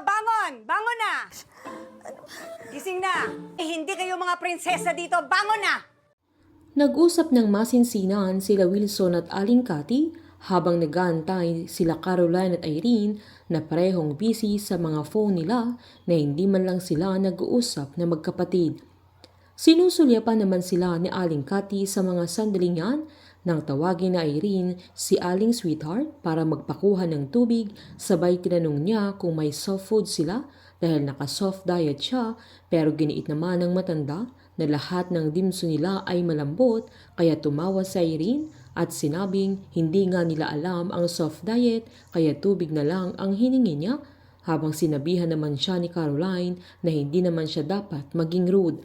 bangon! Bangon na! Gising na! Hindi kayo mga prinsesa dito, bangon na! Nag-usap ng masinsinan sila Wilson at Aling Cathy habang nag-aantay sila Caroline at Irene na parehong busy sa mga phone nila na hindi man lang sila nag-uusap na magkapatid. Sinusulyapan naman sila ni Aling Cathy sa mga sandaling yan nang tawagin na Irene si Aling Sweetheart para magpakuha ng tubig, sabay tinanong niya kung may soft food sila dahil naka-soft diet siya, pero giniit naman ng matanda na lahat ng dimso nila ay malambot, kaya tumawa sa Irene at sinabing hindi nga nila alam ang soft diet kaya tubig na lang ang hiningi niya, habang sinabihan naman siya ni Caroline na hindi naman siya dapat maging rude.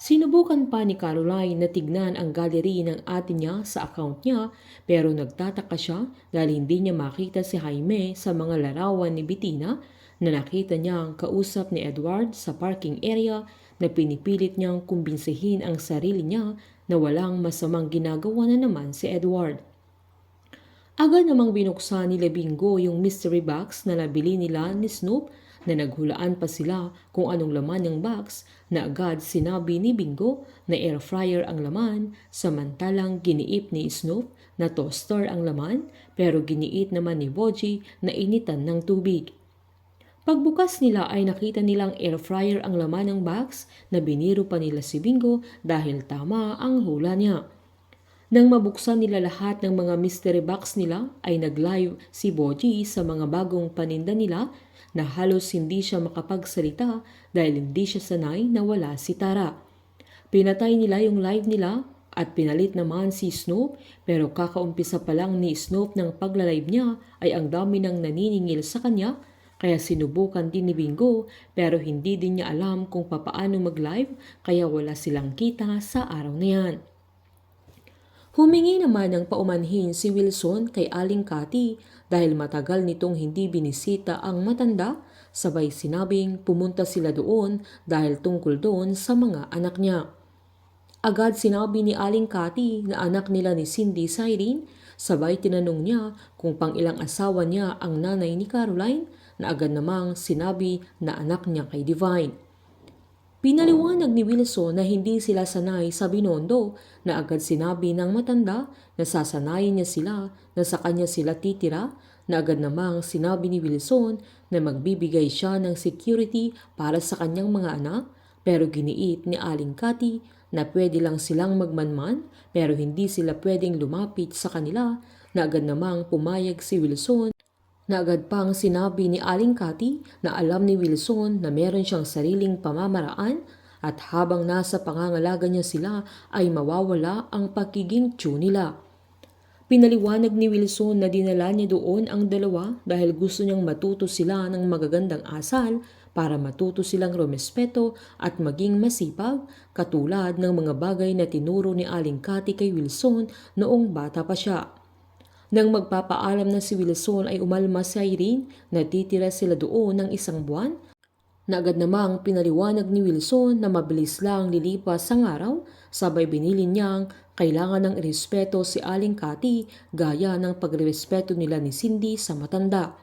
Sinubukan pa ni Caroline na tignan ang gallery ng ate niya sa account niya, pero nagtataka siya dahil hindi niya makita si Jaime sa mga larawan ni Bettina na nakita niyang kausap ni Edward sa parking area, na pinipilit niyang kumbinsihin ang sarili niya na walang masamang ginagawa na naman si Edward. Agad namang binuksan ni Bingo yung mystery box na nabili nila ni Snoop, na naghulaan pa sila kung anong laman ng box, na agad sinabi ni Bingo na air fryer ang laman, samantalang giniip ni Snoop na toaster ang laman, pero giniit naman ni Boji na initan ng tubig. Pagbukas nila ay nakita nilang air fryer ang laman ng box, na biniro pa nila si Bingo dahil tama ang hula niya. Nang mabuksan nila lahat ng mga mystery box nila ay nag-live si Boji sa mga bagong paninda nila, na halos hindi siya makapagsalita dahil hindi siya sanay na wala si Tara. Pinatay nila yung live nila at pinalit naman si Snoop, pero kakaumpisa pa lang ni Snoop ng pagla-live niya ay ang dami ng naniningil sa kanya, kaya sinubukan din ni Bingo pero hindi din niya alam kung papaano mag-live, kaya wala silang kita sa araw na yan. Humingi naman ng paumanhin si Wilson kay Aling Cathy dahil matagal nitong hindi binisita ang matanda, sabay sinabing pumunta sila doon dahil tungkol doon sa mga anak niya. Agad sinabi ni Aling Cathy na anak nila ni Cindy sa Irene, sabay tinanong niya kung pang ilang asawa niya ang nanay ni Caroline, na agad namang sinabi na anak niya kay Divine. Pinaliwanag ni Wilson na hindi sila sanay sa Binondo, na agad sinabi ng matanda na sasanayin niya sila na sa kanya sila titira, na agad namang sinabi ni Wilson na magbibigay siya ng security para sa kanyang mga anak, pero giniit ni Aling Cathy na pwede lang silang magmanman pero hindi sila pwedeng lumapit sa kanila, na agad namang pumayag si Wilson, na agad pang sinabi ni Aling Cathy na alam ni Wilson na meron siyang sariling pamamaraan at habang nasa pangangalaga niya sila ay mawawala ang pagiging tiyo nila. Pinaliwanag ni Wilson na dinala niya doon ang dalawa dahil gusto niyang matuto sila ng magagandang asal para matuto silang rumespeto at maging masipag, katulad ng mga bagay na tinuro ni Aling Cathy kay Wilson noong bata pa siya. Nang magpapaalam na si Wilson ay umalma si Irene na titira sila doon ng isang buwan, na agad namang pinaliwanag ni Wilson na mabilis lang lilipas ang araw, sabay binili niyang kailangan ng irespeto si Aling Cathy gaya ng pagrespeto nila ni Cindy sa matanda.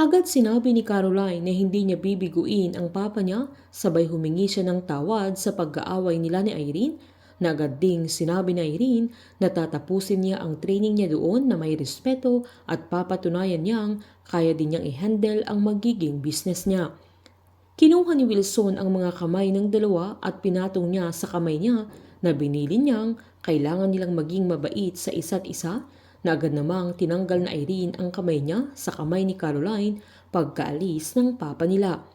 Agad sinabi ni Caroline na hindi niya bibiguin ang papa niya, sabay humingi siya ng tawad sa pag-aaway nila ni Irene, na agad ding sinabi ni Irene na tatapusin niya ang training niya doon na may respeto at papatunayan niyang kaya din niyang i-handle ang magiging business niya. Kinuha ni Wilson ang mga kamay ng dalawa at pinatong niya sa kamay niya, na binili niyang kailangan nilang maging mabait sa isa't isa, na agad namang tinanggal na Irene ang kamay niya sa kamay ni Caroline pagkaalis ng papa nila.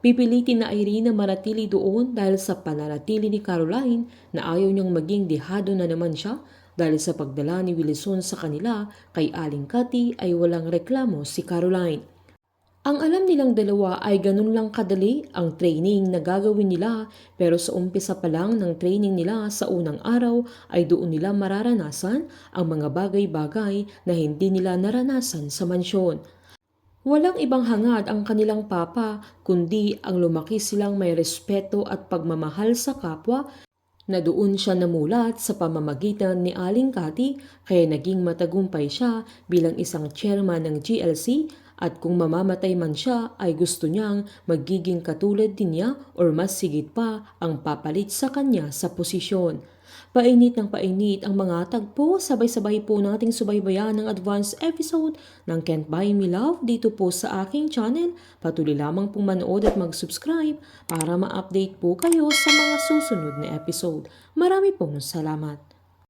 Pipilitin na Irene na manatili doon dahil sa pananatili ni Caroline, na ayaw niyang maging dehado na naman siya dahil sa pagdala ni Wilson sa kanila kay Aling Cathy ay walang reklamo si Caroline. Ang alam nilang dalawa ay ganun lang kadali ang training na gagawin nila, pero sa umpisa pa lang ng training nila sa unang araw ay doon nila mararanasan ang mga bagay-bagay na hindi nila naranasan sa mansyon. Walang ibang hangad ang kanilang papa kundi ang lumaki silang may respeto at pagmamahal sa kapwa, na doon siya namulat sa pamamagitan ni Aling Cathy, kaya naging matagumpay siya bilang isang chairman ng GLC At kung mamamatay man siya ay gusto niyang magiging katulad din niya or mas sigit pa ang papalit sa kanya sa posisyon. Painit ng painit ang mga tagpo, sabay-sabay po nating subaybayan ng advance episode ng Can't Buy Me Love dito po sa aking channel. Patuloy lamang pong manood at mag-subscribe para ma-update po kayo sa mga susunod na episode. Marami pong salamat.